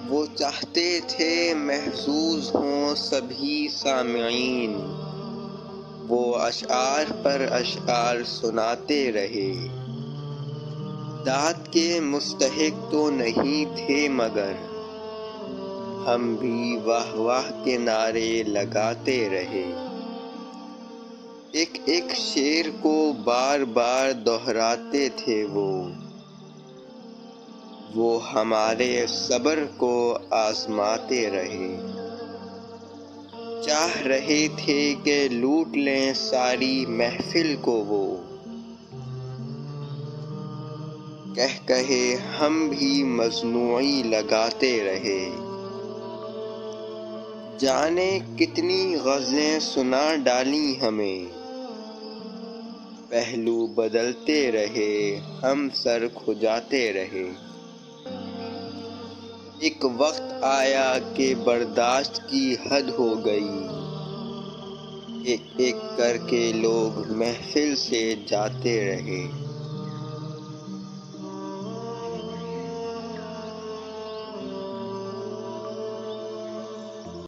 وہ چاہتے تھے محظوظ ہوں سبھی سامعین، وہ اشعار پر اشعار سناتے رہے۔ داد کے مستحق تو نہیں تھے مگر ہم بھی واہ واہ کے نعرے لگاتے رہے۔ ایک ایک شعر کو بار بار دہراتے تھے وہ ہمارے صبر کو آزماتے رہے۔ چاہ رہے تھے کہ لوٹ لیں ساری محفل کو وہ، کہہ کہے ہم بھی مصنوعی لگاتے رہے۔ جانے کتنی غزلیں سنا ڈالیں ہمیں، پہلو بدلتے رہے ہم سر کھجاتے رہے۔ ایک وقت آیا کہ برداشت کی حد ہو گئی، ایک ایک کر کے لوگ محفل سے جاتے رہے۔